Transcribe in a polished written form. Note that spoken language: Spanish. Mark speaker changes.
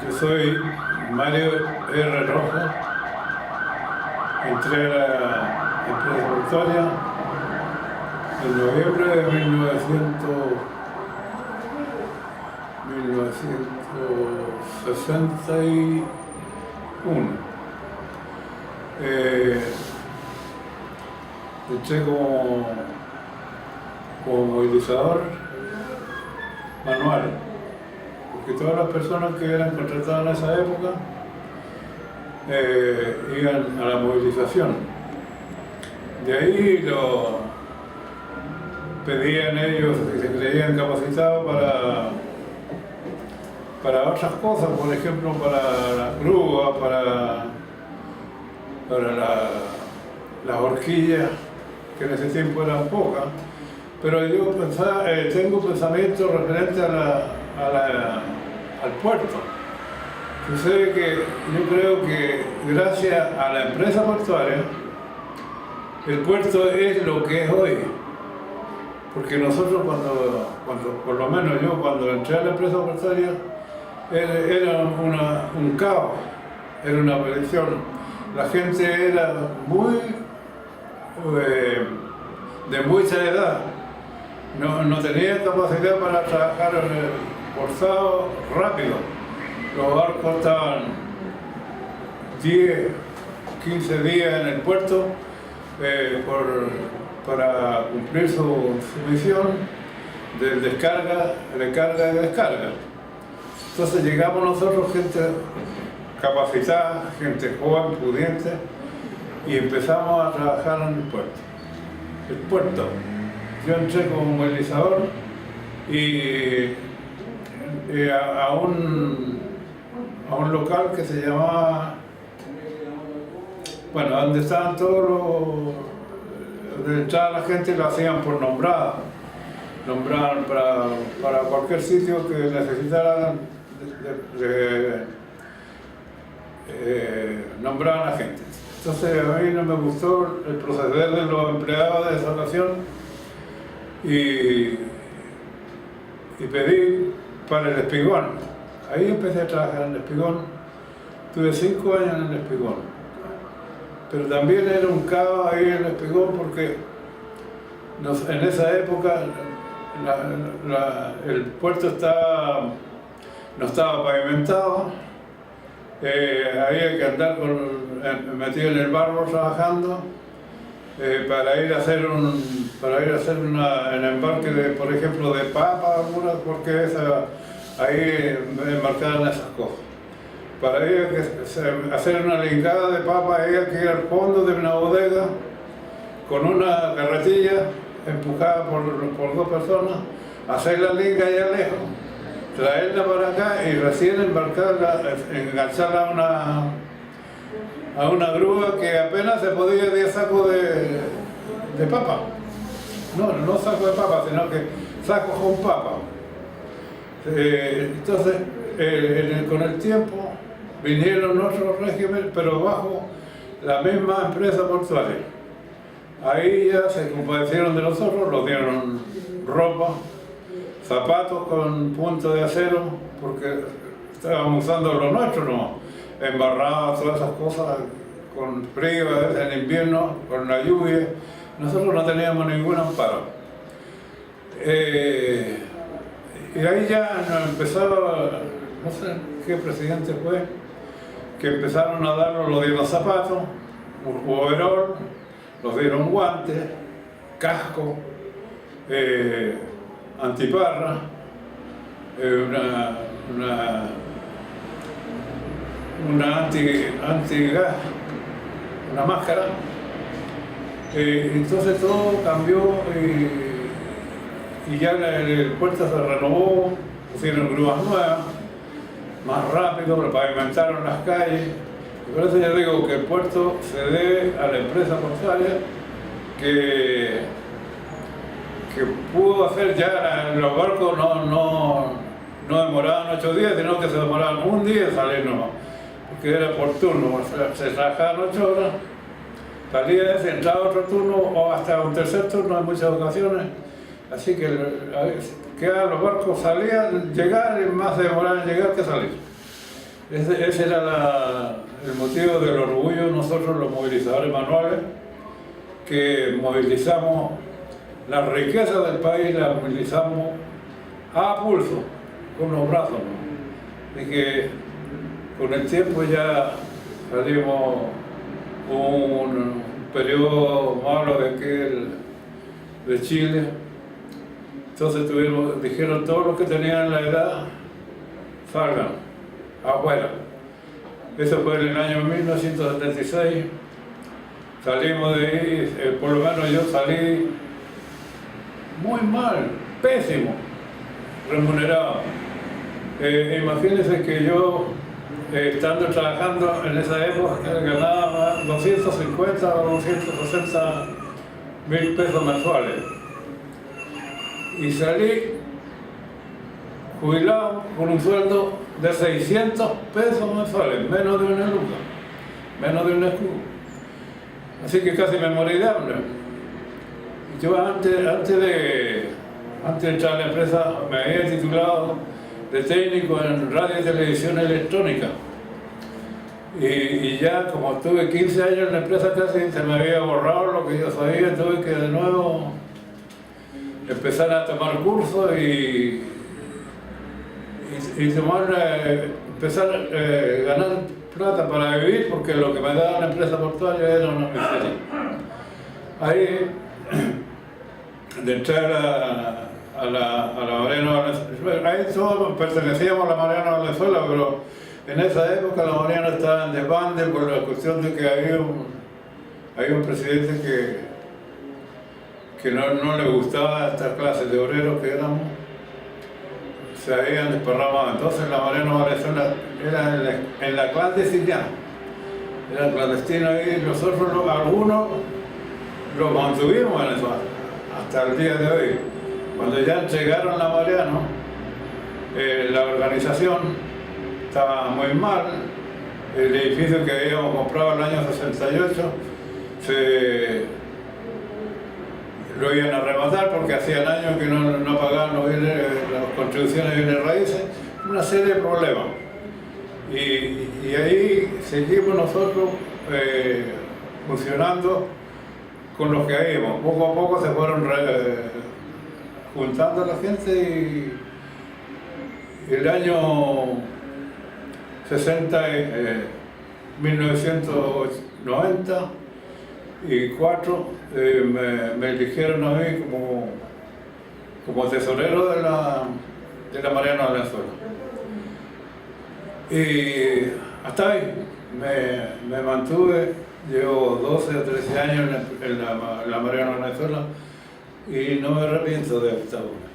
Speaker 1: Yo soy Mario R. Rojo, entré a la empresa portuaria en noviembre de 1961. Entré como movilizador manual, porque todas las personas que eran contratadas en esa época iban a la movilización. De ahí pedían ellos que se creían capacitados para otras cosas, por ejemplo para las grúas, para las horquillas, que en ese tiempo eran pocas. Pero yo tengo pensamientos referentes al puerto. Sucede que yo creo que gracias a la empresa portuaria, el puerto es lo que es hoy. Porque nosotros por lo menos yo cuando entré a la empresa portuaria, era un caos, era una perdición. La gente era de mucha edad. No tenía capacidad para trabajar forzado rápido. Los barcos estaban 10, 15 días en el puerto para cumplir su misión de carga y descarga. Entonces llegamos nosotros, gente capacitada, gente joven, pudiente, y empezamos a trabajar en el puerto. El puerto. Yo entré como movilizador y a un local que se llamaba, bueno, donde estaban todos donde entraba la gente, lo hacían por nombraban para cualquier sitio que necesitaran nombraban a gente. Entonces a mí no me gustó el proceder de los empleados de esa ocasión y pedí para el Espigón. Ahí empecé a trabajar en el Espigón. Tuve 5 años en el Espigón. Pero también era un caos ahí en el Espigón porque en esa época el puerto no estaba pavimentado. Había que andar metido en el barro trabajando para ir a hacer un embarque por ejemplo de papa, porque ahí embarcaban esas cosas. Para ir a hacer una lingada de papa había que ir al fondo de una bodega con una carretilla empujada por 2 personas, hacer la linga allá lejos, traerla para acá y recién embarcarla, engancharla a una grúa que apenas se podía 10 sacos de papa. No sacos de papa, sino que sacos con papa. Entonces, con el tiempo vinieron otros regímenes, pero bajo la misma empresa portuaria. Ahí ya se compadecieron de nosotros, nos dieron ropa, zapatos con punto de acero, porque estábamos usando lo nuestro, ¿no? Embarradas, todas esas cosas, con frío, a veces en invierno, con la lluvia. Nosotros no teníamos ningún amparo. Y ahí ya nos empezaba, no sé qué presidente fue, que empezaron a darnos, los dieron zapatos, un overol, nos dieron guantes, casco, antiparra, una antigas, una máscara. Entonces todo cambió y ya el puerto se renovó, pusieron grúas nuevas, más rápido, pavimentaron las calles. Y por eso yo digo que el puerto se debe a la empresa portuaria que pudo hacer ya, los barcos no demoraban 8 días, sino que se demoraban un día en salir nomás, porque era por turno, se trabajaban 8 horas, salía ese, entraba otro turno o hasta un tercer turno en muchas ocasiones, así que los barcos salían, llegar y más demoraban en llegar que salir. Ese era el motivo del orgullo nosotros los movilizadores manuales, que movilizamos la riqueza del país, la movilizamos a pulso, con los brazos, ¿no? Y que con el tiempo ya salimos un periodo malo de Chile. Entonces dijeron todos los que tenían la edad, salgan afuera. Eso fue en el año 1976. Salimos de ahí, por lo menos yo salí muy mal, pésimo, remunerado. Imagínense que yo, estando trabajando en esa época, ganaba 250 o 260 mil pesos mensuales. Y salí jubilado con un sueldo de 600 pesos mensuales, menos de una luca, menos de un escudo. Así que casi me morí de hambre. Yo antes de entrar a la empresa me había titulado de técnico en radio y televisión electrónica. Y ya como estuve 15 años en la empresa casi se me había borrado lo que yo sabía, tuve que de nuevo empezar a tomar cursos y empezar a ganar plata para vivir, porque lo que me daba la empresa portuaria era una miseria. Ahí, de entrar a la Mariana Valenzuela, ahí todos pertenecíamos a la Mariana Valenzuela, pero en esa época la Mariana estaba en desbande por la cuestión de que había un presidente que no le gustaba estas clases de obreros que éramos, se habían desparramado. Entonces la Mariana Valenzuela era en la clandestinidad, era clandestino ahí, nosotros algunos los mantuvimos en eso hasta el día de hoy. Cuando ya entregaron la Mariano, la organización estaba muy mal, el edificio que habíamos comprado en el año 68 lo iban a rematar porque hacían años que no pagaban las contribuciones de bienes raíces, una serie de problemas. Y ahí seguimos nosotros funcionando con los que habíamos. Poco a poco se fueron juntando la gente y el año 1994 me eligieron a mí como tesorero de la Mariana Valenzuela. Y hasta ahí me mantuve, llevo 12 o 13 años en la Mariana Valenzuela y no me arrepiento de esta obra.